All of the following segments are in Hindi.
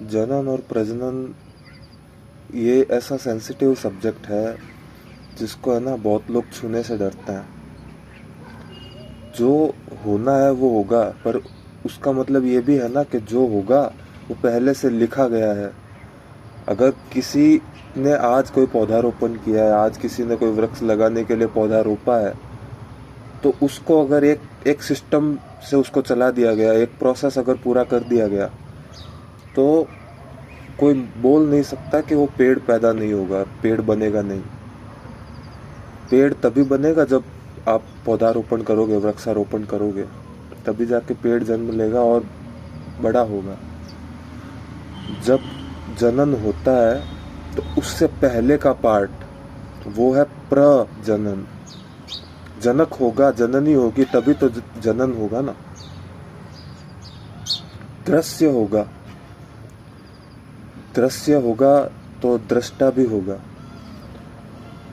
जनन और प्रजनन ये ऐसा सेंसिटिव सब्जेक्ट है जिसको है ना बहुत लोग छूने से डरते हैं। जो होना है वो होगा, पर उसका मतलब ये भी है ना कि जो होगा वो पहले से लिखा गया है। अगर किसी ने आज कोई पौधारोपण किया है, आज किसी ने कोई वृक्ष लगाने के लिए पौधा रोपा है, तो उसको अगर एक एक सिस्टम से उसको चला दिया गया, एक प्रोसेस अगर पूरा कर दिया गया, तो कोई बोल नहीं सकता कि वो पेड़ पैदा नहीं होगा, पेड़ बनेगा नहीं। पेड़ तभी बनेगा जब आप पौधारोपण करोगे, वृक्षारोपण करोगे, तभी जाके पेड़ जन्म लेगा और बड़ा होगा। जब जनन होता है तो उससे पहले का पार्ट वो है प्रजनन। जनक होगा, जननी होगी, तभी तो जनन होगा ना। दृश्य होगा, दृश्य होगा तो दृष्टा भी होगा।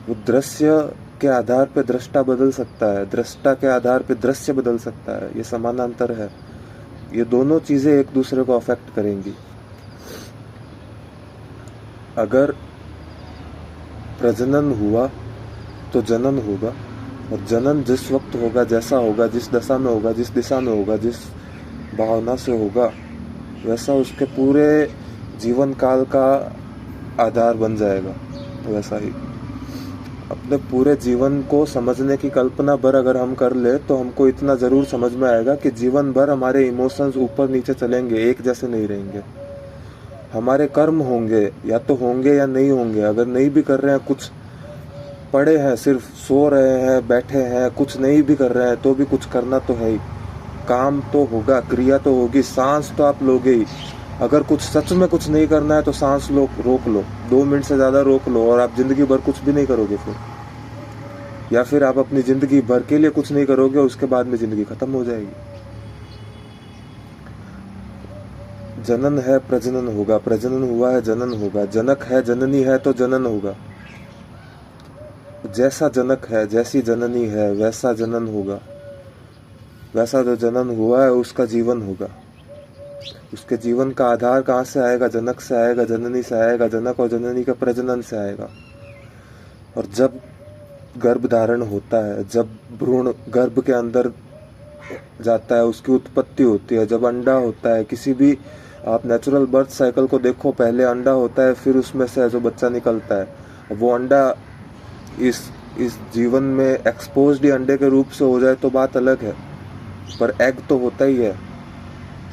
वो दृश्य के आधार पे दृष्टा बदल सकता है, दृष्टा के आधार पे दृश्य बदल सकता है। ये समानांतर है, ये दोनों चीजें एक दूसरे को अफेक्ट करेंगी। अगर प्रजनन हुआ तो जनन होगा, और जनन जिस वक्त होगा, जैसा होगा, जिस दशा में होगा, जिस दिशा में होगा, जिस भावना से होगा, वैसा उसके पूरे जीवन काल का आधार बन जाएगा। वैसा ही अपने पूरे जीवन को समझने की कल्पना भर अगर हम कर ले तो हमको इतना जरूर समझ में आएगा कि जीवन भर हमारे इमोशंस ऊपर नीचे चलेंगे, एक जैसे नहीं रहेंगे। हमारे कर्म होंगे, या तो होंगे या नहीं होंगे। अगर नहीं भी कर रहे हैं, कुछ पड़े हैं, सिर्फ सो रहे हैं, बैठे हैं, कुछ नहीं भी कर रहे हैं, तो भी कुछ करना तो है ही। काम तो होगा, क्रिया तो होगी, सांस तो आप लोगे ही। अगर कुछ सच में कुछ नहीं करना है तो सांस रोक लो, 2 मिनट से ज्यादा रोक लो, और आप जिंदगी भर कुछ भी नहीं करोगे फिर। या फिर आप अपनी जिंदगी भर के लिए कुछ नहीं करोगे, उसके बाद में जिंदगी खत्म हो जाएगी। जनन है, प्रजनन होगा, प्रजनन हुआ है, जनन होगा। जनक है, जननी है, तो जनन होगा। जैसा जनक है, जैसी जननी है, वैसा जनन होगा। वैसा जो जनन हुआ है उसका जीवन होगा। उसके जीवन का आधार कहाँ से आएगा? जनक से आएगा, जननी से आएगा, जनक और जननी के प्रजनन से आएगा। और जब गर्भ धारण होता है, जब भ्रूण गर्भ के अंदर जाता है, उसकी उत्पत्ति होती है, जब अंडा होता है, किसी भी आप नेचुरल बर्थ साइकिल को देखो, पहले अंडा होता है, फिर उसमें से जो बच्चा निकलता है। वो अंडा इस जीवन में एक्सपोज्ड अंडे के रूप से हो जाए तो बात अलग है, पर एग तो होता ही है।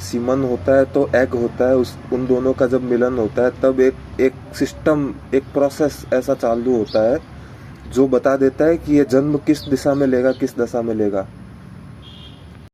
सीमन होता है तो एग होता है, उन दोनों का जब मिलन होता है तब एक सिस्टम, एक प्रोसेस ऐसा चालू होता है जो बता देता है कि ये जन्म किस दिशा में लेगा, किस दशा में लेगा।